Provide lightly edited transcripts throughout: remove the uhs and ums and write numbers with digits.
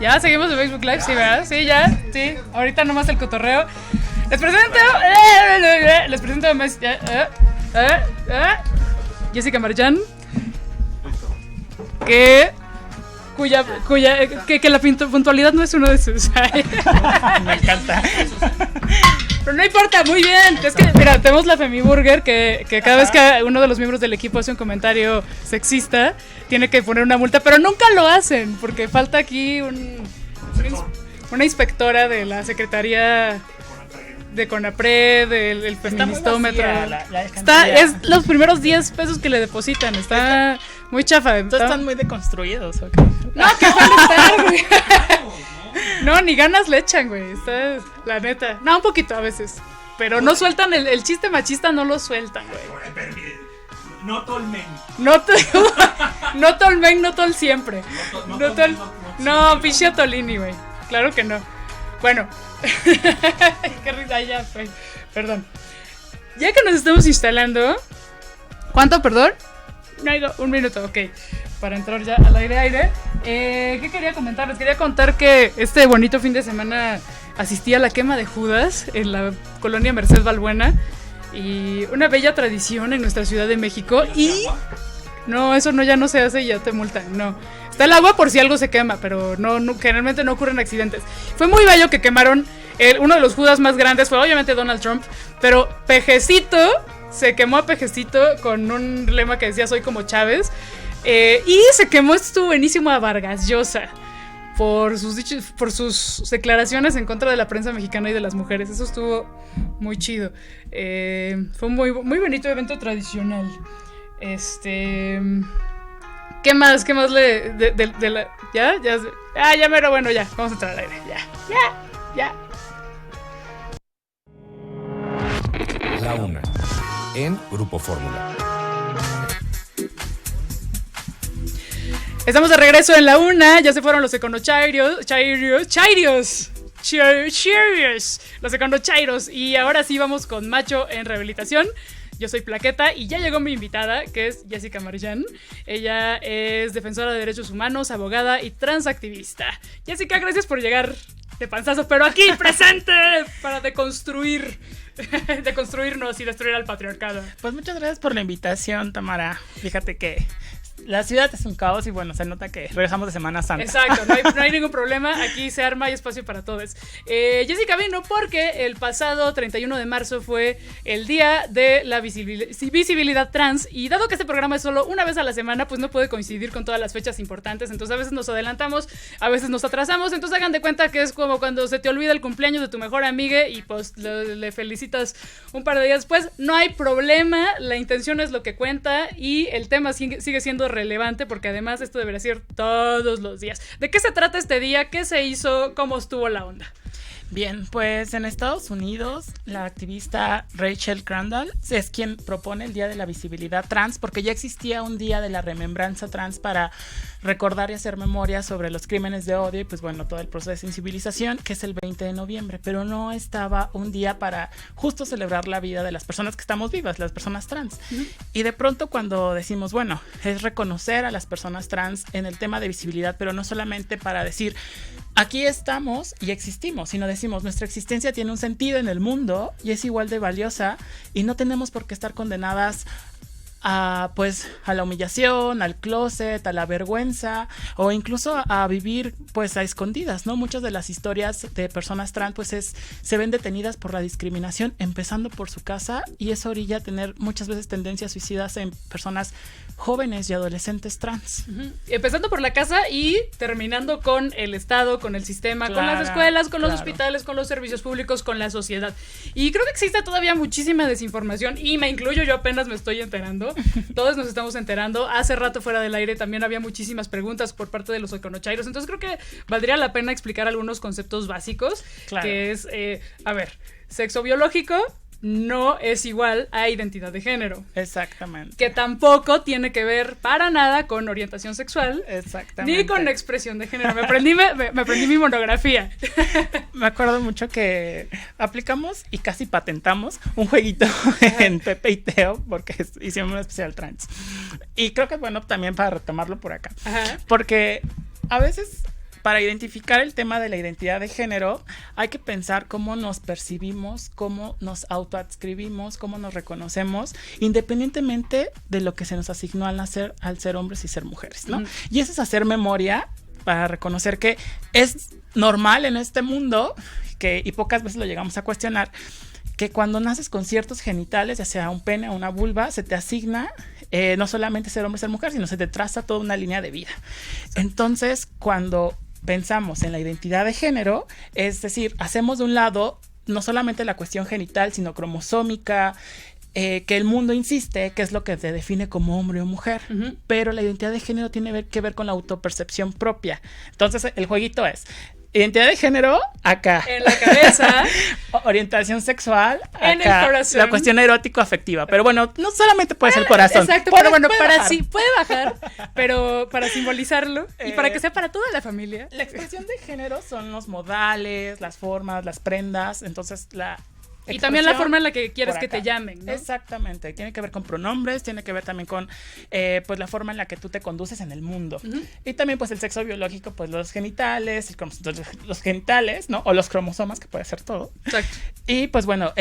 Ya, seguimos en Facebook Live, sí, ¿verdad? Sí, ya, sí. Ahorita nomás el cotorreo. Les presento a más... Jessica Marchán. Que la puntualidad no es uno de sus... Me encanta. Pero no importa, muy bien. Es que, mira, tenemos la Femiburger que cada vez que uno de los miembros del equipo hace un comentario sexista, tiene que poner una multa, pero nunca lo hacen, porque falta aquí una inspectora de la Secretaría de CONAPRED, del feministómetro. Es los primeros 10 pesos que le depositan. Está muy chafa. Están muy deconstruidos, ¿okay? No, que van a estar, güey. No, ni ganas le echan, güey. Está, la neta. No, un poquito a veces. Pero no sueltan el chiste machista, no lo sueltan, güey. No tolmen. No tolmen, no tol siempre. No, pinche Tolini, güey. Claro que no. Bueno. Qué risa, ya, güey. Perdón. Ya que nos estamos instalando. ¿Cuánto, perdón? Un minuto, ok. Para entrar ya al aire. ¿Qué quería comentar? Les quería contar que este bonito fin de semana asistí a la quema de Judas en la colonia Merced Balbuena. Y una bella tradición en nuestra Ciudad de México. Y no, eso no, ya no se hace y ya te multan. No. Está el agua por si algo se quema, pero no, generalmente no ocurren accidentes. Fue muy bello que quemaron uno de los Judas más grandes, fue obviamente Donald Trump, pero Pejecito, se quemó a Pejecito con un lema que decía soy como Chávez. Y se quemó, estuvo buenísimo, a Vargas Llosa por sus declaraciones en contra de la prensa mexicana y de las mujeres. Eso estuvo muy chido. Fue un muy, muy bonito evento tradicional. ¿Qué más de la... Ya mero, bueno, ya, vamos a entrar al aire. Ya. La Una, en Grupo Fórmula. Estamos de regreso en La Una, ya se fueron los econochairos, los econochairos, y ahora sí vamos con Macho en Rehabilitación. Yo soy Plaqueta y ya llegó mi invitada, que es Jessica Marchán. Ella es defensora de derechos humanos, abogada y transactivista. Jessica, gracias por llegar de panzazo, pero aquí presente para deconstruirnos y destruir al patriarcado. Pues muchas gracias por la invitación, Tamara. Fíjate que la ciudad es un caos y bueno, se nota que regresamos de Semana Santa. Exacto, no hay ningún problema, aquí se arma, hay espacio para todos. Jessica vino porque el pasado 31 de marzo fue el día de la visibilidad trans, y dado que este programa es solo una vez a la semana, pues no puede coincidir con todas las fechas importantes, entonces a veces nos adelantamos, a veces nos atrasamos, entonces hagan de cuenta que es como cuando se te olvida el cumpleaños de tu mejor amiga y pues le felicitas un par de días después. No hay problema, la intención es lo que cuenta y el tema sigue siendo relevante, porque además esto debería ser todos los días. ¿De qué se trata este día? ¿Qué se hizo? ¿Cómo estuvo la onda? Bien, pues en Estados Unidos la activista Rachel Crandall es quien propone el Día de la Visibilidad Trans, porque ya existía un Día de la Remembranza Trans para recordar y hacer memoria sobre los crímenes de odio y pues bueno, todo el proceso de sensibilización, que es el 20 de noviembre, pero no estaba un día para justo celebrar la vida de las personas que estamos vivas, las personas trans. Y de pronto cuando decimos, bueno, es reconocer a las personas trans en el tema de visibilidad, pero no solamente para decir aquí estamos y existimos, sino decimos nuestra existencia tiene un sentido en el mundo y es igual de valiosa y no tenemos por qué estar condenadas a la humillación, al closet, a la vergüenza o incluso a vivir pues a escondidas, ¿no? Muchas de las historias de personas trans pues se ven detenidas por la discriminación, empezando por su casa, y eso orilla a tener muchas veces tendencias suicidas en personas jóvenes y adolescentes trans. Empezando por la casa y terminando con el Estado, con el sistema, con las escuelas, con los hospitales, con los servicios públicos, con la sociedad. Y creo que existe todavía muchísima desinformación, y me incluyo, yo apenas me estoy enterando. Todos nos estamos enterando. Hace rato fuera del aire también había muchísimas preguntas por parte de los econochairos, entonces creo que valdría la pena explicar algunos conceptos básicos, que es, sexo biológico no es igual a identidad de género. Exactamente. Que tampoco tiene que ver para nada con orientación sexual. Exactamente. Ni con expresión de género. Me aprendí mi monografía. Me acuerdo mucho que aplicamos y casi patentamos un jueguito en Pepe y Teo, porque hicimos un especial trans. Y creo que es bueno también para retomarlo por acá. Ajá. Porque a veces para identificar el tema de la identidad de género, hay que pensar cómo nos percibimos, cómo nos autoadscribimos, cómo nos reconocemos, independientemente de lo que se nos asignó al nacer, al ser hombres y ser mujeres, ¿no? Y eso es hacer memoria para reconocer que es normal en este mundo, y pocas veces lo llegamos a cuestionar, que cuando naces con ciertos genitales, ya sea un pene o una vulva, se te asigna no solamente ser hombre, ser mujer, sino se te traza toda una línea de vida. Entonces, cuando pensamos en la identidad de género, es decir, hacemos de un lado no solamente la cuestión genital, sino cromosómica, que el mundo insiste que es lo que te define como hombre o mujer, pero la identidad de género tiene que ver con la autopercepción propia. Entonces, el jueguito es identidad de género, acá. En la cabeza. Orientación sexual, acá. En el corazón. La cuestión erótico-afectiva. Pero bueno, no solamente puede ser el corazón. Exacto, pero bueno, puede bajar, pero para simbolizarlo y para que sea para toda la familia. La expresión de género son los modales, las formas, las prendas. Entonces, y también la forma en la que quieres que te llamen, ¿no? Exactamente, tiene que ver con pronombres, tiene que ver también con pues la forma en la que tú te conduces en el mundo. Y también pues el sexo biológico, pues los genitales, los genitales, ¿no? O los cromosomas, que puede ser todo. Exacto. Y pues bueno,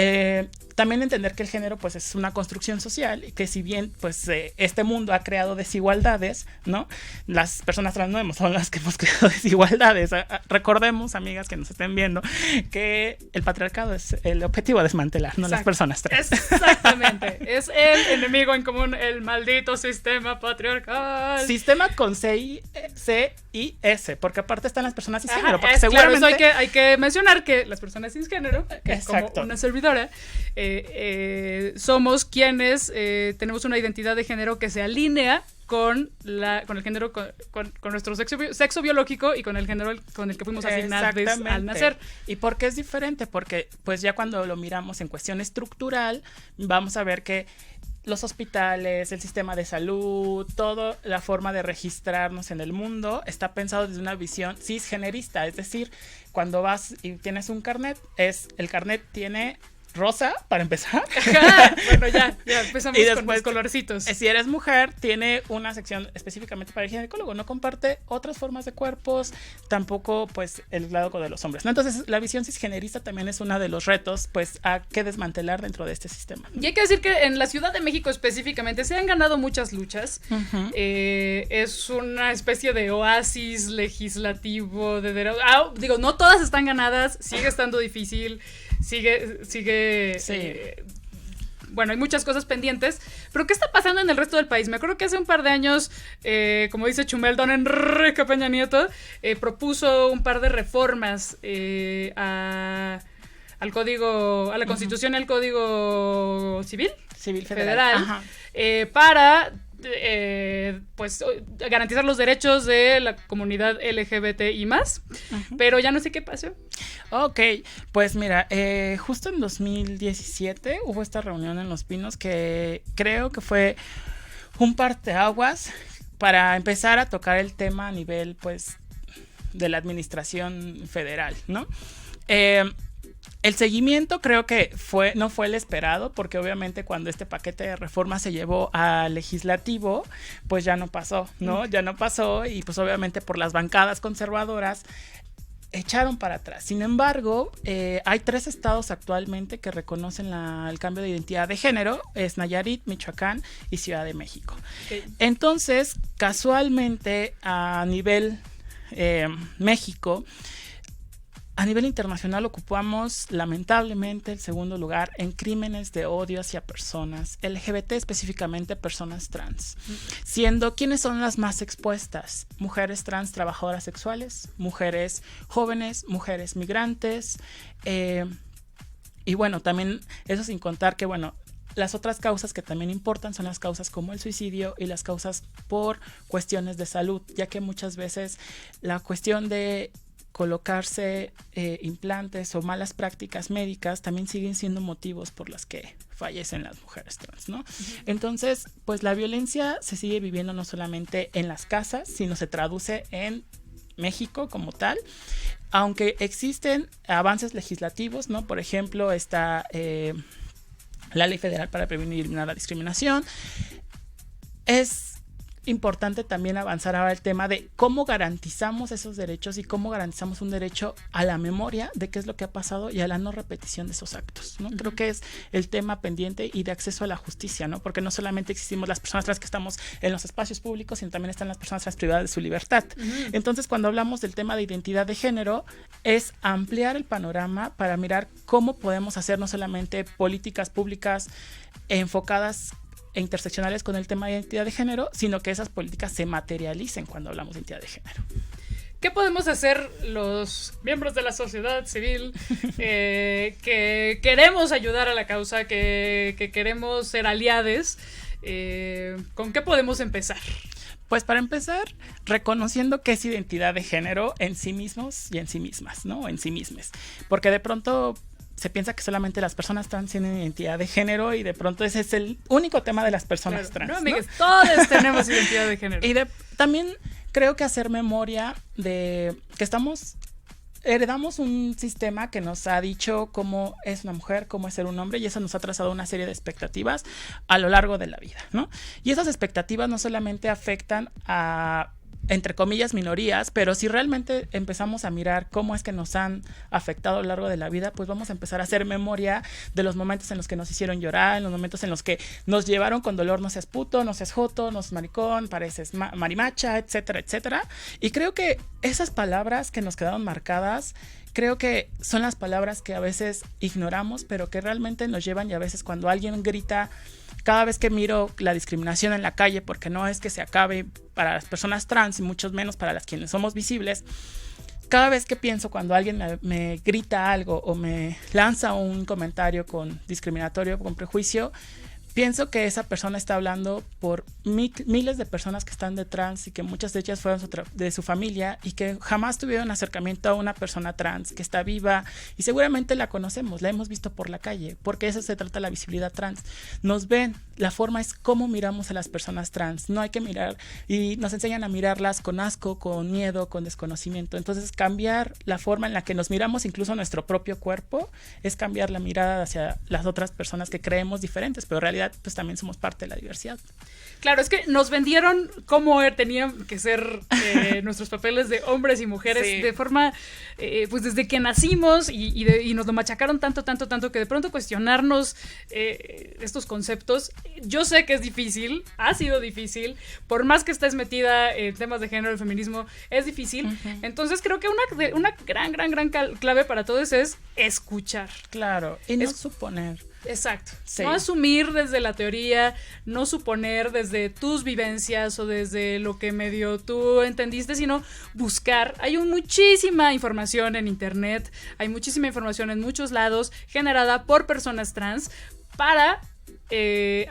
también entender que el género pues es una construcción social y que si bien pues este mundo ha creado desigualdades, ¿no? Las personas trans no son las que hemos creado desigualdades. Recordemos, amigas que nos estén viendo, que el patriarcado es el objetivo a desmantelar, no las personas trans. Exactamente. Es el enemigo en común, el maldito sistema patriarcal. Sistema con C-I-S, porque aparte están las personas cisgénero. Porque seguramente claro, eso hay que mencionar que las personas cisgénero, que es como una servidora, somos quienes tenemos una identidad de género que se alinea con el género, con nuestro sexo biológico y con el género con el que fuimos asignados al nacer. ¿Y por qué es diferente? Porque pues ya cuando lo miramos en cuestión estructural, vamos a ver que los hospitales, el sistema de salud, toda la forma de registrarnos en el mundo está pensado desde una visión cisgenerista. Es decir, cuando vas y tienes un carnet, el carnet tiene rosa, para empezar. Bueno, ya empezamos y después, con los colorcitos. Si eres mujer, tiene una sección específicamente para el ginecólogo. No comparte otras formas de cuerpos, tampoco pues el lado de los hombres, ¿no? Entonces, la visión cisgenerista también es uno de los retos pues a que desmantelar dentro de este sistema. Y hay que decir que en la Ciudad de México específicamente se han ganado muchas luchas. Es una especie de oasis legislativo digo, no todas están ganadas, sigue estando difícil. Sigue sí. Bueno, hay muchas cosas pendientes, pero ¿qué está pasando en el resto del país? Me acuerdo que hace un par de años, como dice Chumel, don Enrique Peña Nieto propuso un par de reformas a la Constitución y al Código Civil Federal. Para pues garantizar los derechos de la comunidad LGBTI+, pero ya no sé qué pasó. Ok, pues mira, justo en 2017 hubo esta reunión en Los Pinos que creo que fue un parteaguas para empezar a tocar el tema a nivel pues de la administración federal, ¿no? El seguimiento creo que no fue el esperado, porque obviamente cuando este paquete de reforma se llevó al legislativo, pues ya no pasó, ¿no? Ya no pasó y pues obviamente por las bancadas conservadoras echaron para atrás. Sin embargo, hay 3 estados actualmente que reconocen el cambio de identidad de género, es Nayarit, Michoacán y Ciudad de México. Okay. Entonces, casualmente a nivel México, a nivel internacional ocupamos lamentablemente el segundo lugar en crímenes de odio hacia personas LGBT, específicamente personas trans, siendo quienes son las más expuestas: mujeres trans trabajadoras sexuales, mujeres jóvenes, mujeres migrantes, y bueno, también eso sin contar que bueno, las otras causas que también importan son las causas como el suicidio y las causas por cuestiones de salud, ya que muchas veces la cuestión de colocarse implantes o malas prácticas médicas también siguen siendo motivos por los que fallecen las mujeres trans, ¿no? Entonces, pues la violencia se sigue viviendo no solamente en las casas, sino se traduce en México como tal, aunque existen avances legislativos, ¿no? Por ejemplo, está la Ley Federal para Prevenir y Eliminar la Discriminación. Es importante también avanzar ahora el tema de cómo garantizamos esos derechos y cómo garantizamos un derecho a la memoria de qué es lo que ha pasado y a la no repetición de esos actos, ¿no? Creo que es el tema pendiente y de acceso a la justicia, ¿no? Porque no solamente existimos las personas trans que estamos en los espacios públicos, sino también están las personas trans privadas de su libertad. Entonces, cuando hablamos del tema de identidad de género, es ampliar el panorama para mirar cómo podemos hacer no solamente políticas públicas enfocadas e interseccionales con el tema de identidad de género, sino que esas políticas se materialicen cuando hablamos de identidad de género. ¿Qué podemos hacer los miembros de la sociedad civil que queremos ayudar a la causa, que queremos ser aliados? ¿Con qué podemos empezar? Pues para empezar, reconociendo qué es identidad de género en sí mismos y en sí mismas, ¿no? En sí mismas. Porque de pronto se piensa que solamente las personas trans tienen identidad de género y de pronto ese es el único tema de las personas trans. No, amigues, todos tenemos identidad de género. Y también creo que hacer memoria de que heredamos un sistema que nos ha dicho cómo es una mujer, cómo es ser un hombre, y eso nos ha trazado una serie de expectativas a lo largo de la vida, ¿no? Y esas expectativas no solamente afectan a, entre comillas, minorías, pero si realmente empezamos a mirar cómo es que nos han afectado a lo largo de la vida, pues vamos a empezar a hacer memoria de los momentos en los que nos hicieron llorar, en los momentos en los que nos llevaron con dolor, no seas puto, no seas joto, no seas maricón, pareces marimacha, etcétera, etcétera. Y creo que esas palabras que nos quedaron marcadas, creo que son las palabras que a veces ignoramos, pero que realmente nos llevan, y a veces cuando alguien grita, cada vez que miro la discriminación en la calle, porque no es que se acabe para las personas trans y mucho menos para las quienes somos visibles, cada vez que pienso cuando alguien me grita algo o me lanza un comentario discriminatorio, con prejuicio, pienso que esa persona está hablando por miles de personas que están detrás y que muchas de ellas fueron de su familia y que jamás tuvieron acercamiento a una persona trans que está viva y seguramente la conocemos, la hemos visto por la calle, porque eso se trata la visibilidad trans. Nos ven, la forma es cómo miramos a las personas trans, no hay que mirar, y nos enseñan a mirarlas con asco, con miedo, con desconocimiento. Entonces cambiar la forma en la que nos miramos incluso nuestro propio cuerpo es cambiar la mirada hacia las otras personas que creemos diferentes, pero en realidad pues también somos parte de la diversidad. Claro, es que nos vendieron cómo tenían que ser nuestros papeles de hombres y mujeres, sí, de forma, pues desde que nacimos y nos lo machacaron tanto que de pronto cuestionarnos estos conceptos, yo sé que es difícil, ha sido difícil, por más que estés metida en temas de género, el feminismo, es difícil. Uh-huh. Entonces creo que una gran clave para todo eso es escuchar. Claro, y no suponer. Exacto, sí. No asumir desde la teoría, no suponer desde tus vivencias o desde lo que medio tú entendiste, sino buscar. Hay muchísima información en internet, hay muchísima información en muchos lados generada por personas trans para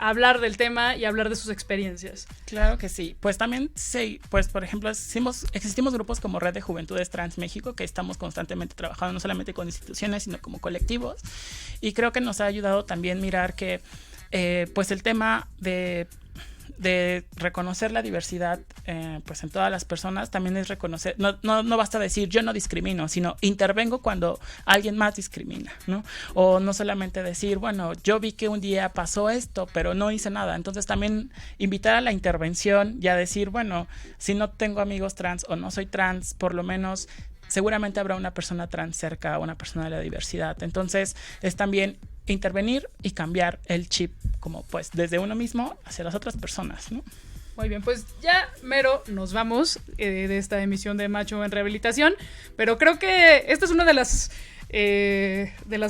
hablar del tema y hablar de sus experiencias. Claro que sí. Pues también, sí, pues por ejemplo, existimos grupos como Red de Juventudes Trans México, que estamos constantemente trabajando no solamente con instituciones, sino como colectivos, y creo que nos ha ayudado también mirar que pues el tema de reconocer la diversidad pues en todas las personas también es reconocer, no basta decir yo no discrimino, sino intervengo cuando alguien más discrimina, ¿no? O no solamente decir, bueno, yo vi que un día pasó esto, pero no hice nada. Entonces también invitar a la intervención y a decir, bueno, si no tengo amigos trans o no soy trans, por lo menos seguramente habrá una persona trans cerca, una persona de la diversidad. Entonces es también intervenir y cambiar el chip como pues desde uno mismo hacia las otras personas, ¿no? Muy bien, pues ya mero nos vamos de esta emisión de Macho en Rehabilitación, pero creo que esta es una de las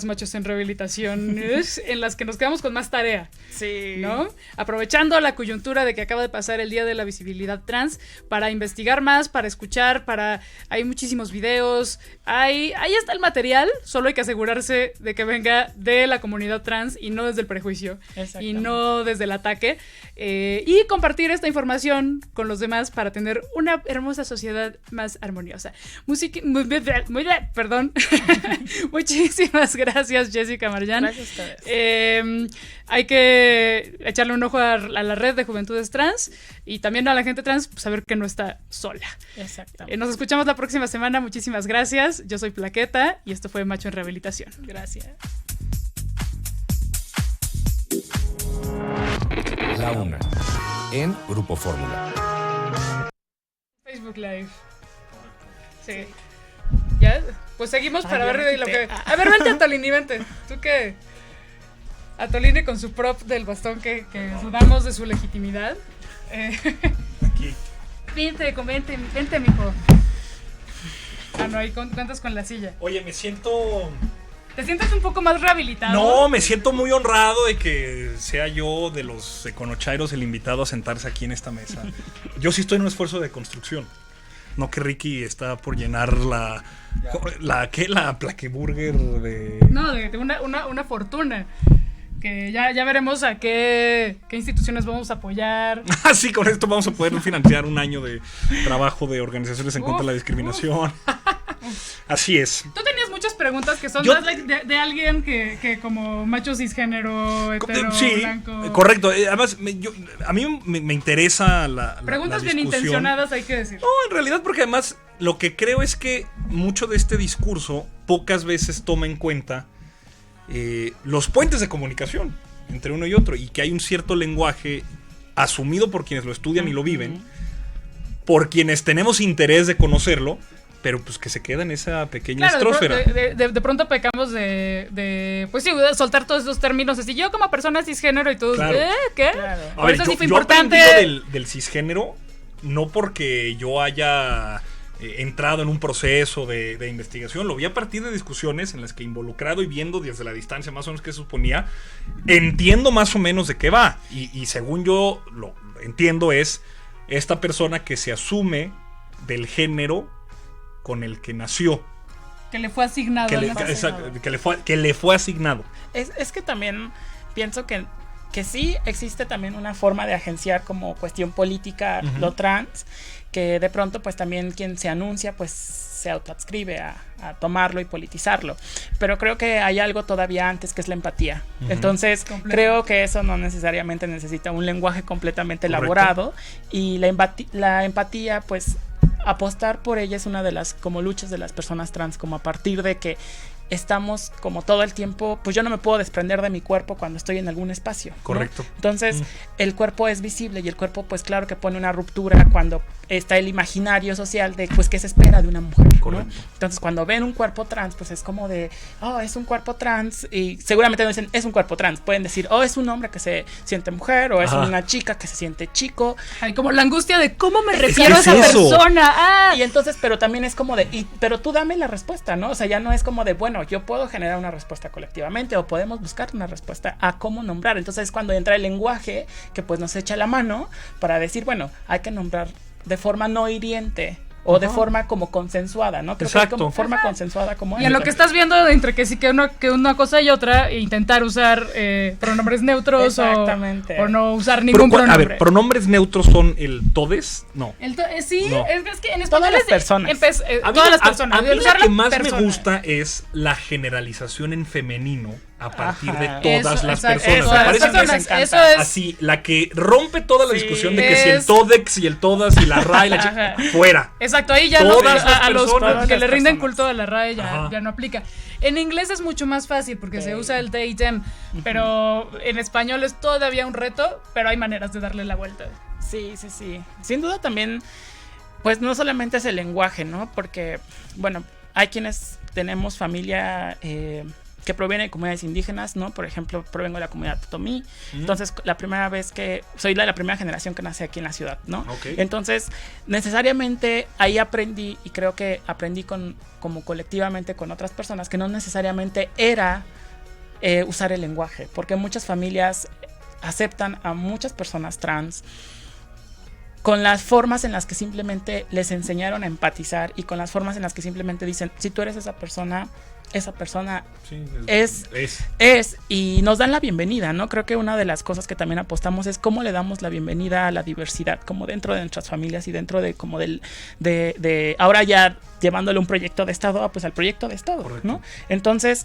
Machos en Rehabilitación en las que nos quedamos con más tarea. Sí. ¿No? Aprovechando la coyuntura de que acaba de pasar el Día de la Visibilidad Trans, para investigar más, para escuchar, hay muchísimos videos, ahí está el material, solo hay que asegurarse de que venga de la comunidad trans y no desde el prejuicio y no desde el ataque, y compartir esta información con los demás para tener una hermosa sociedad más armoniosa. Perdón. Muchísimas gracias, Jessica Marjan. Gracias a ustedes. Hay que echarle un ojo a la red de Juventudes Trans y también a la gente trans, pues, saber que no está sola. Exactamente. Nos escuchamos la próxima semana. Muchísimas gracias. Yo soy Plaqueta y esto fue Macho en Rehabilitación. Gracias. La Una, en Grupo Fórmula. Facebook Live. Sí. ¿Ya? Pues seguimos para ver lo que... A ver, vente a Tolini, vente. Tú que... A Tolini con su prop del bastón que dudamos de su legitimidad. Aquí. Vente, mijo. No, ahí cuentas con la silla. Oye, me siento... ¿Te sientes un poco más rehabilitado? No, me siento muy honrado de que sea yo de los Econochairos el invitado a sentarse aquí en esta mesa. Yo sí estoy en un esfuerzo de construcción. No que Ricky está por llenar la plaqueburger de... No, de una fortuna. Que ya veremos a qué instituciones vamos a apoyar. Sí, con esto vamos a poder financiar un año de trabajo de organizaciones en contra de la discriminación. Así es. Tú tenías muchas preguntas que son más de alguien que como macho cisgénero, hetero, sí, blanco. Correcto. Además, a mí me interesa la preguntas la bien discusión. intencionadas, hay que decir. No, en realidad porque además lo que creo es que mucho de este discurso pocas veces toma en cuenta los puentes de comunicación entre uno y otro, y que hay un cierto lenguaje asumido por quienes lo estudian y lo viven, por quienes tenemos interés de conocerlo, pero pues que se queda en esa pequeña estrósfera. De pronto pecamos pues sí, soltar todos esos términos así. Yo como persona cisgénero y todo, Claro. ¿qué? Claro. Por eso sí fue yo importante. aprendí del cisgénero, no porque yo haya entrado en un proceso de investigación, lo vi a partir de discusiones en las que, involucrado y viendo desde la distancia más o menos qué se suponía, entiendo más o menos de qué va, y según yo lo entiendo es esta persona que se asume del género con el que nació, que le fue asignado, que le fue asignado. Es que también pienso que sí existe también una forma de agenciar como cuestión política lo trans, que de pronto pues también quien se anuncia pues se autoadscribe a tomarlo y politizarlo, pero creo que hay algo todavía antes, que es la empatía. Entonces creo que eso no necesariamente necesita un lenguaje completamente elaborado, y la empatía, pues apostar por ella es una de las como luchas de las personas trans, como a partir de que estamos como todo el tiempo, pues yo no me puedo desprender de mi cuerpo cuando estoy en algún espacio, ¿no? Correcto. Entonces el cuerpo es visible, y el cuerpo pues claro que pone una ruptura cuando está el imaginario social de pues qué se espera de una mujer, ¿no? Entonces cuando ven un cuerpo trans pues es como de, oh, es un cuerpo trans, y seguramente no dicen es un cuerpo trans, pueden decir, oh, es un hombre que se siente mujer, o es una chica que se siente chico. Ay, como la angustia de cómo me refiero a esa persona. Y entonces, pero también es como de, pero tú dame la respuesta, ¿no? O sea, ya no es como de, bueno, yo puedo generar una respuesta colectivamente, o podemos buscar una respuesta a cómo nombrar. Entonces es cuando entra el lenguaje que pues nos echa la mano para decir, bueno, hay que nombrar de forma no hiriente o de forma como consensuada, ¿no? Creo que como forma consensuada como y en lo que estás viendo entre que sí que una cosa y otra, intentar usar pronombres neutros o no usar ningún pronombre. A ver, pronombres neutros son el todes, no. Sí, no. Es que en español todas las personas. Todas las personas. A mí lo que más me gusta es la generalización en femenino a partir de todas las personas. Eso es así, la que rompe toda la discusión de que si el todex y el todas y la ra y la chica, fuera. Exacto, ahí ya todas no, a los que le rinden personas. culto a la RAE ya no aplica. En inglés es mucho más fácil porque se usa el they, them, pero en español es todavía un reto, pero hay maneras de darle la vuelta. Sí. Sin duda también, pues no solamente es el lenguaje, ¿no? Porque, bueno, hay quienes tenemos familia que proviene de comunidades indígenas, ¿no? Por ejemplo, provengo de la comunidad Totomí. Entonces, la primera vez que soy la primera generación que nace aquí en la ciudad, ¿no? Entonces, necesariamente ahí aprendí, y creo que aprendí como colectivamente con otras personas, que no necesariamente era usar el lenguaje, porque muchas familias aceptan a muchas personas trans con las formas en las que simplemente les enseñaron a empatizar, y con las formas en las que simplemente dicen, si tú eres esa persona sí, es, y nos dan la bienvenida, ¿no? Creo que una de las cosas que también apostamos es cómo le damos la bienvenida a la diversidad, como dentro de nuestras familias y dentro de como de ahora ya llevándole un proyecto de estado, pues al proyecto de estado, ¿no? Entonces,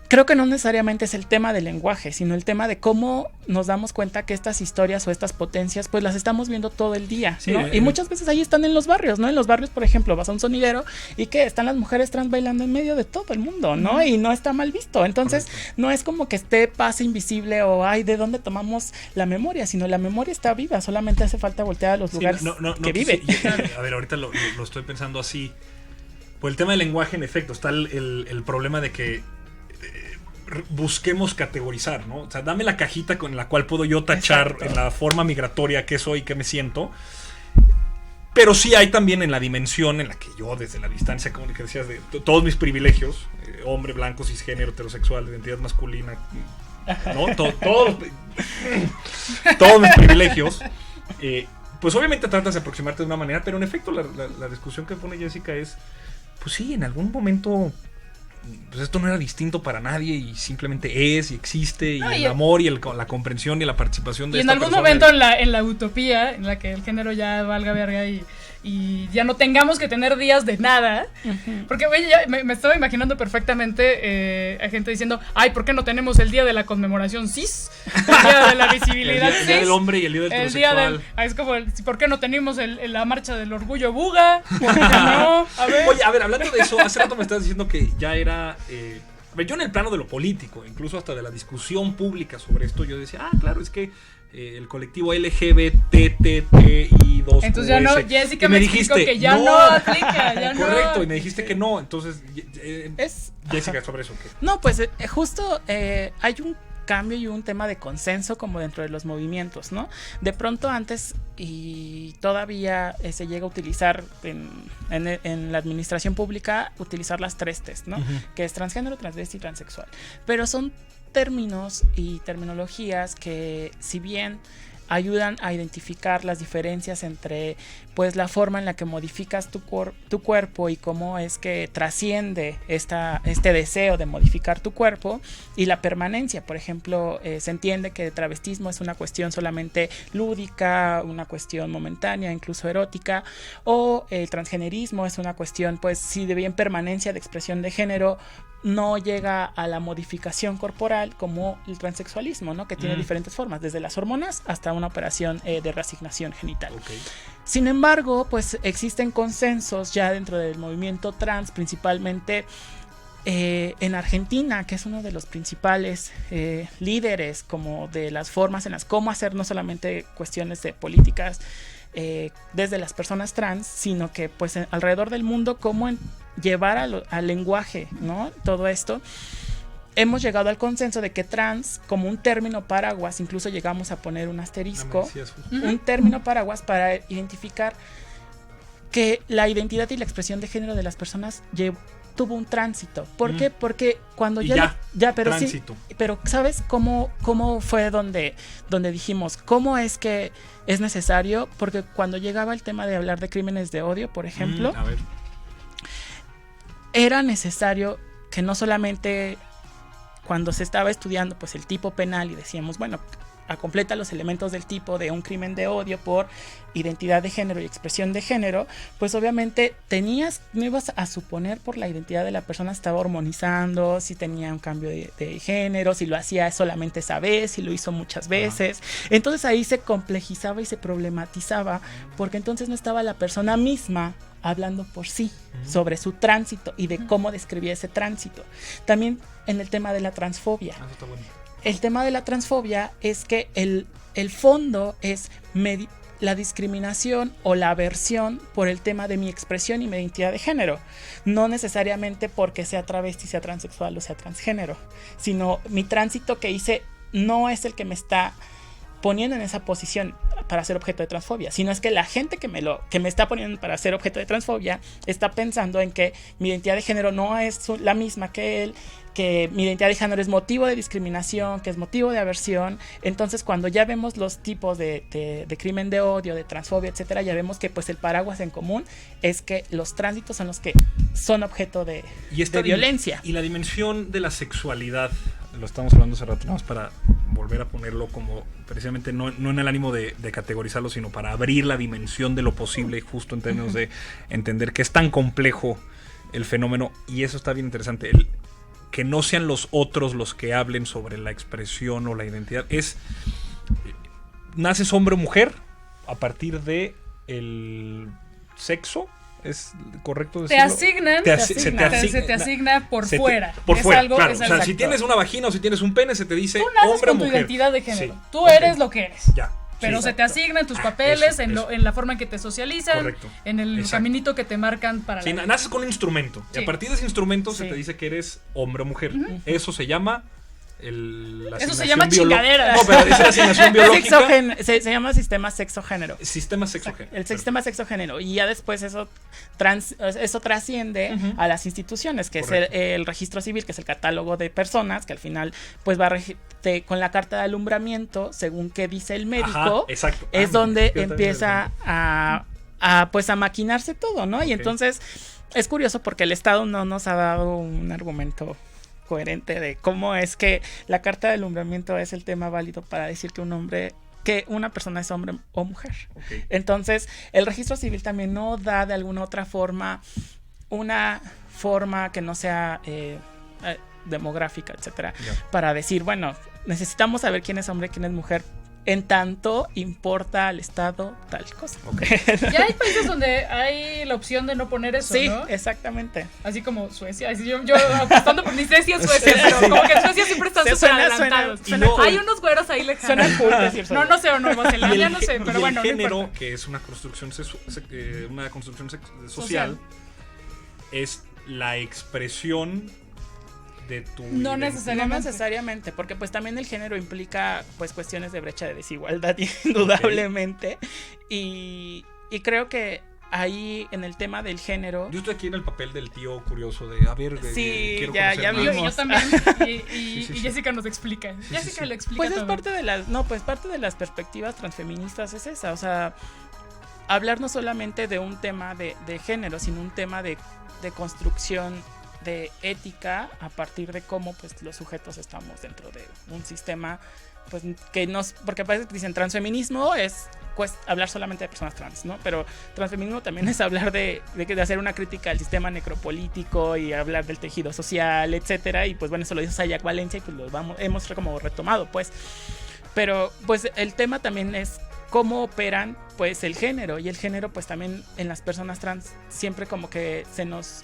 creo que no necesariamente es el tema del lenguaje, sino el tema de cómo nos damos cuenta que estas historias o estas potencias, pues las estamos viendo todo el día, Sí, ¿no? Y muchas veces ahí están en los barrios, ¿no? En los barrios, por ejemplo, vas a un sonidero y que están las mujeres trans bailando en medio de todo el mundo, ¿no? Y no está mal visto. Entonces, no es como que pase invisible o, ay, ¿de dónde tomamos la memoria? Sino la memoria está viva, solamente hace falta voltear a los lugares que vive. Sí, a ver, ahorita lo estoy pensando así. Por el tema del lenguaje, en efecto, está el problema de que busquemos categorizar, ¿no? O sea, dame la cajita con la cual puedo yo tachar Exacto. en la forma migratoria qué soy, qué me siento. Pero sí hay también en la dimensión en la que yo, desde la distancia, como que decías, de todos mis privilegios, hombre, blanco, cisgénero, heterosexual, identidad masculina, ¿no? Todos mis privilegios, pues obviamente tratas de aproximarte de una manera, pero en efecto la discusión que pone Jessica es, pues sí, en algún momento pues esto no era distinto para nadie y simplemente es y existe y el amor y la comprensión y la participación de y en esta algún persona. momento en la utopía en la que el género ya valga verga y ya no tengamos que tener días de nada, porque güey, ya me estaba imaginando perfectamente a gente diciendo, ay, ¿por qué no tenemos el día de la conmemoración cis? El día de la visibilidad el día cis, del hombre y el día del el día heterosexual. es como, ¿por qué no tenemos la marcha del orgullo buga? ¿Por qué no? A ver. Oye, a ver, hablando de eso, hace rato me estabas diciendo que ya era... yo en el plano de lo político, incluso hasta de la discusión pública sobre esto, yo decía, claro, es que el colectivo LGBTTI2. Entonces ya no, Jessica me explicó que ya no aplica, ya no. Correcto, y me dijiste que no, entonces, Jessica, Ajá. sobre eso, ¿qué? No, pues justo hay un cambio y un tema de consenso como dentro de los movimientos, ¿no? De pronto antes y todavía se llega a utilizar en la administración pública, utilizar las 3 T's, ¿no? Que es transgénero, transvesti y transexual. Pero son términos y terminologías que, si bien ayudan a identificar las diferencias entre pues la forma en la que modificas tu cuerpo y cómo es que trasciende este deseo de modificar tu cuerpo y la permanencia. Por ejemplo, se entiende que el travestismo es una cuestión solamente lúdica, una cuestión momentánea, incluso erótica, o el transgenerismo es una cuestión, pues, si de bien permanencia de expresión de género, no llega a la modificación corporal como el transexualismo, ¿no? Que tiene diferentes formas, desde las hormonas hasta una operación de reasignación genital. Okay. Sin embargo, pues existen consensos ya dentro del movimiento trans, principalmente en Argentina, que es uno de los principales líderes como de las formas en las cómo hacer no solamente cuestiones de políticas desde las personas trans, sino que pues alrededor del mundo cómo llevar al lenguaje, ¿no? Todo esto. Hemos llegado al consenso de que trans, como un término paraguas, incluso llegamos a poner un asterisco, un término paraguas para identificar que la identidad y la expresión de género de las personas tuvo un tránsito. ¿Por qué? Porque cuando pero tránsito. Sí, pero ¿sabes cómo fue donde dijimos cómo es que es necesario? Porque cuando llegaba el tema de hablar de crímenes de odio, por ejemplo, a ver. Era necesario que no solamente cuando se estaba estudiando pues el tipo penal y decíamos, bueno, completa los elementos del tipo de un crimen de odio por identidad de género y expresión de género, pues obviamente no ibas a suponer por la identidad de la persona estaba hormonizando, si tenía un cambio de género, si lo hacía solamente esa vez, si lo hizo muchas veces. Entonces ahí se complejizaba y se problematizaba, porque entonces no estaba la persona misma hablando por sí sobre su tránsito y de cómo describía ese tránsito. También en el tema de la transfobia. Eso está bueno. El tema de la transfobia es que el fondo es la discriminación o la aversión por el tema de mi expresión y mi identidad de género. No necesariamente porque sea travesti, sea transexual o sea transgénero, sino mi tránsito que hice no es el que me está poniendo en esa posición para ser objeto de transfobia, sino es que la gente que me está poniendo para ser objeto de transfobia está pensando en que mi identidad de género no es la misma que él, que mi identidad de género es motivo de discriminación, que es motivo de aversión. Entonces cuando ya vemos los tipos de crimen de odio, de transfobia, etcétera, ya vemos que pues el paraguas en común es que los tránsitos son los que son objeto de violencia. Y la dimensión de la sexualidad, lo estamos hablando hace rato, nada más para volver a ponerlo como precisamente no en el ánimo de categorizarlo, sino para abrir la dimensión de lo posible, justo en términos de entender que es tan complejo el fenómeno, y eso está bien interesante. que no sean los otros los que hablen sobre la expresión o la identidad. Naces hombre o mujer a partir de el sexo. ¿Es correcto decirlo? Se te asigna por fuera. Por es fuera, algo, claro. es O sea, si tienes una vagina o si tienes un pene, se te dice tú naces hombre o con mujer. tu identidad de género. Sí. Tú eres lo que eres. Ya. Pero Sí. se te asignan tus papeles eso. en la forma en que te socializan, Correcto. en el Exacto. caminito que te marcan para Sí, la vida. naces con un instrumento. Y Sí. a partir de ese instrumento se Sí. te dice que eres hombre o mujer. Eso se llama la Eso se asignación llama chingadera. No, pero es la asignación biológica. Se llama sistema sexo-género. Sistema sexo-género. El sistema sexo-género. Y ya después eso trasciende a las instituciones, que Correcto. es el registro civil, que es el catálogo de personas, que al final pues va a con la carta de alumbramiento, según que dice el médico, Ajá, exacto. es donde yo también empieza pues a maquinarse todo, ¿no? Y Ok. entonces es curioso porque el Estado no nos ha dado un argumento coherente de cómo es que la carta de alumbramiento es el tema válido para decir que una persona es hombre o mujer. Ok. Entonces, el registro civil también no da de alguna otra forma una forma que no sea demográfica, etcétera, Ya. para decir, bueno, necesitamos saber quién es hombre, quién es mujer, en tanto importa al Estado tal cosa. Ok. Ya hay países donde hay la opción de no poner eso, Sí, ¿no? exactamente. Así como Suecia. Así yo apostando por ni sé si es Suecia, pero como que en Suecia siempre están Sí, súper suena- adelantados. suena cool. Hay unos güeros ahí Suena lejanos. cool decir No, no sé, o Nueva Zelanda, no sé, y pero el bueno, no género, importa. que es una construcción social, es la expresión de tu No identidad. No necesariamente. necesariamente, porque pues también el género implica pues cuestiones de brecha de desigualdad indudablemente y creo que ahí en el tema del género Yo estoy aquí en el papel del tío curioso de, a ver, Sí, quiero ya conocer más. vimos. Yo también. Y sí. Jessica nos explica. Jessica lo explica pues es todo. parte de las perspectivas transfeministas es esa, o sea, hablar no solamente de un tema de género, sino un tema de construcción de ética a partir de cómo pues los sujetos estamos dentro de un sistema pues que porque parece que dicen transfeminismo es pues hablar solamente de personas trans, ¿no? Pero transfeminismo también es hablar de hacer una crítica al sistema necropolítico y hablar del tejido social, etcétera, y pues bueno, eso lo dice Sayak Valencia y pues hemos como retomado, pues. Pero pues el tema también es cómo operan pues el género, y el género pues también en las personas trans siempre como que se nos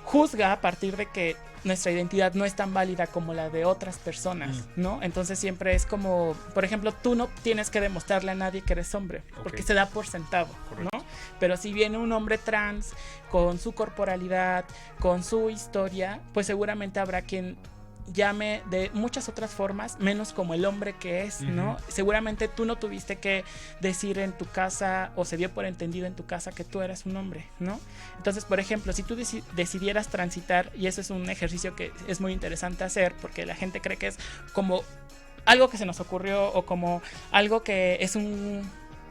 juzga a partir de que nuestra identidad no es tan válida como la de otras personas, ¿no? Entonces siempre es como, por ejemplo, tú no tienes que demostrarle a nadie que eres hombre, porque se da por sentado, ¿no? Pero si viene un hombre trans con su corporalidad, con su historia, pues seguramente habrá quien llame de muchas otras formas, menos como el hombre que es, ¿no? Seguramente tú no tuviste que decir en tu casa, o se dio por entendido en tu casa que tú eras un hombre, ¿no? Entonces, por ejemplo, si tú decidieras transitar, y eso es un ejercicio que es muy interesante hacer, porque la gente cree que es como algo que se nos ocurrió, o como algo que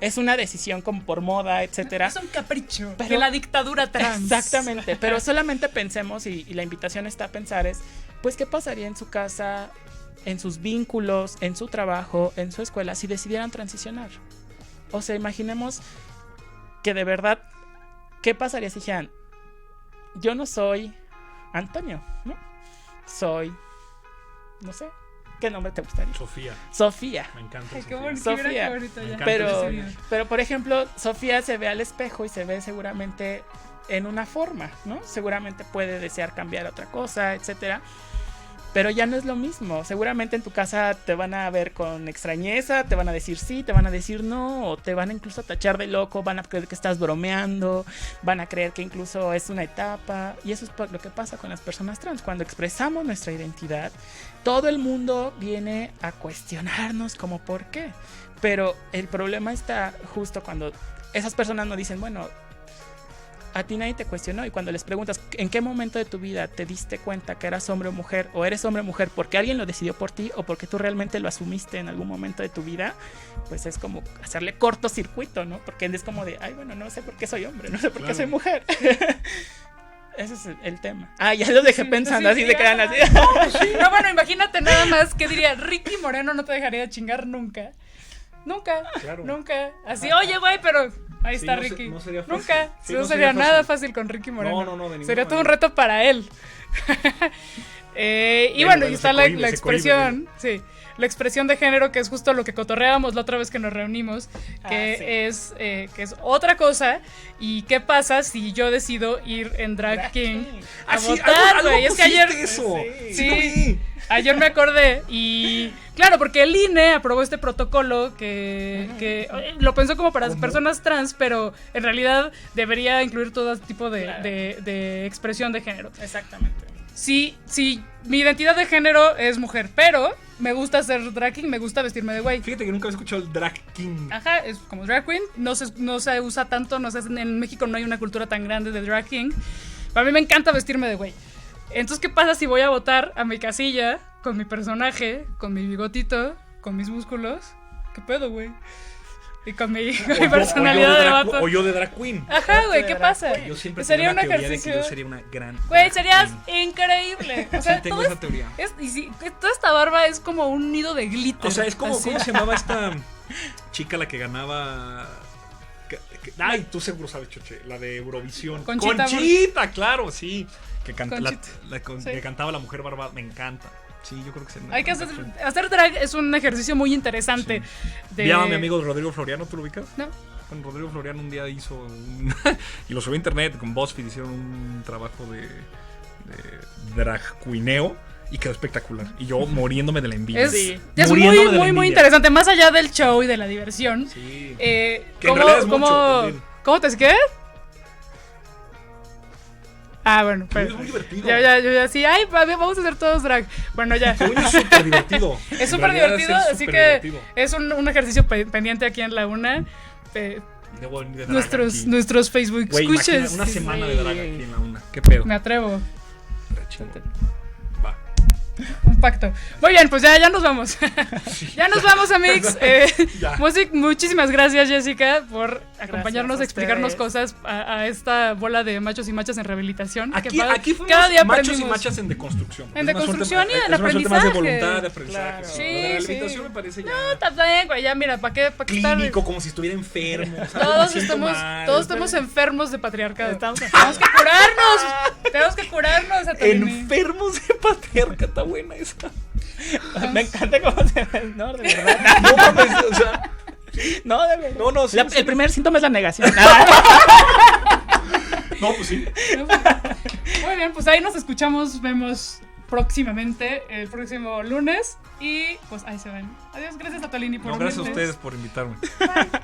es una decisión como por moda, etcétera. Es un capricho Pero- de la dictadura trans. Exactamente, pero solamente pensemos, y la invitación está a pensar es, pues, ¿qué pasaría en su casa, en sus vínculos, en su trabajo, en su escuela, si decidieran transicionar? O sea, imaginemos que de verdad, ¿qué pasaría si dijeran, yo no soy Antonio, ¿no? Soy, no sé, ¿qué nombre te gustaría? Sofía. Me encanta. Ay, qué Sofía. bonito, Sofía. qué bonito ya. Me encanta. Pero por ejemplo, Sofía se ve al espejo y se ve seguramente en una forma, ¿no? Seguramente puede desear cambiar a otra cosa, etcétera. Pero ya no es lo mismo. Seguramente en tu casa te van a ver con extrañeza, te van a decir sí, te van a decir no, o te van a incluso tachar de loco, van a creer que estás bromeando, van a creer que incluso es una etapa. Y eso es lo que pasa con las personas trans. Cuando expresamos nuestra identidad, todo el mundo viene a cuestionarnos como por qué. Pero el problema está justo cuando esas personas nos dicen, bueno, a ti nadie te cuestionó, y cuando les preguntas en qué momento de tu vida te diste cuenta que eras hombre o mujer, o eres hombre o mujer porque alguien lo decidió por ti o porque tú realmente lo asumiste en algún momento de tu vida, pues es como hacerle cortocircuito, ¿no? Porque es como de, ay, bueno, no sé por qué soy hombre, no sé por qué soy mujer. Ese es el tema. Ah, ya los dejé pensando, así se quedan así. No, bueno, imagínate nada más que diría, Ricky Moreno no te dejaría de chingar nunca. Nunca, Claro. nunca. Así, oye, güey, pero Ahí Sí, está no se- Ricky. no sería fácil. Nunca. Sí, no no sería sería nada fácil. fácil con Ricky Moreno. No, de ninguna Sería todo un manera. reto para él. Y Bueno, bueno, bueno, y está se la cohíbe, expresión, sí, la expresión de género, que es justo lo que cotorreábamos la otra vez que nos reunimos, que es otra cosa. ¿Y qué pasa si yo decido ir en Drag King a sí, votar, algo güey? Es que ayer... pusiste eso. Sí. lo vi. Ayer me acordé y claro, porque el INE aprobó este protocolo que lo pensó como para personas trans, pero en realidad debería incluir todo tipo de expresión de género. Exactamente. Sí, mi identidad de género es mujer, pero me gusta hacer drag king, me gusta vestirme de güey. Fíjate que nunca había escuchado el drag king. Ajá, es como drag queen, no se usa tanto, en México no hay una cultura tan grande de drag king. Para mí me encanta vestirme de güey. Entonces, ¿qué pasa si voy a votar a mi casilla con mi personaje, con mi bigotito, con mis músculos? ¿Qué pedo, güey? Y con mi personalidad de vato. O yo de drag queen. Ajá, güey, ¿qué pasa? Yo siempre Sería tengo un una teoría de que ejercicio. yo sería una gran Güey, drag serías queen. increíble. O sea, Sí, tengo todo esa teoría. toda esta barba es como un nido de glitter. O sea, es como, así. ¿cómo se llamaba esta chica la que ganaba? Ay, tú seguro sabes, Choche, la de Eurovisión. Conchita claro, sí. Que, Conchita. que Sí. cantaba la mujer barbada, me encanta. Sí, yo creo que Hay que hacer drag, es un ejercicio muy interesante. Vi a mi amigo Rodrigo Floriano, ¿tú lo ubicas? No. Con Rodrigo Floriano un día hizo un... y lo subió a internet, con BuzzFeed hicieron un trabajo de drag queeneo y quedó espectacular. Y yo muriéndome de la envidia. Es Muriéndome de la muy envidia. interesante. Más allá del show y de la diversión. Sí. Que en ¿Cómo, realidad es mucho cómo, también. ¿Cómo te qué? Ah, bueno, Es muy divertido. ya sí, ay, vamos a hacer todos drag. Bueno, ya. Según yo es súper divertido. Es En súper realidad divertido, es así súper que divertido. es un ejercicio pendiente aquí en la UNA. Debo venir de drag Nuestros aquí. nuestros Facebook Güey, imagina escuches. una semana de drag aquí en la una. ¿Qué pedo? Me atrevo. Re chingón. Va. Un pacto. Muy bien, pues ya nos vamos. Ya nos vamos, amigos. Ya. Music, muchísimas gracias, Jessica, por acompañarnos a a explicarnos ustedes. cosas a esta bola de machos y machas en rehabilitación. Aquí, Que aquí fuimos cada día machos y aprendimos. machas en deconstrucción. En Es una deconstrucción suerte- y en es una suerte más de aprendizaje. voluntad, de aprendizaje. Claro. Sí, Sí, lo de la rehabilitación sí. me parece ya No, está bien, güey, ya mira, ¿para qué estar? clínico, como si estuviera enfermo. ¿sabes? Todos Me siento estamos, mal. todos estamos enfermos de patriarcado. Estamos Tenemos que curarnos. Tenemos que curarnos, Atalini. Enfermos de patriarca, está buena esa. Me encanta cómo se ve. No, de verdad. No mames, o sea, No, de verdad. no, sí, sí. El primer síntoma es la negación. No, pues sí. Muy bien, pues ahí nos escuchamos, vemos próximamente, el próximo lunes. Y pues ahí se ven. Adiós, gracias a Tolini por No, gracias a unirte. ustedes por invitarme. Bye.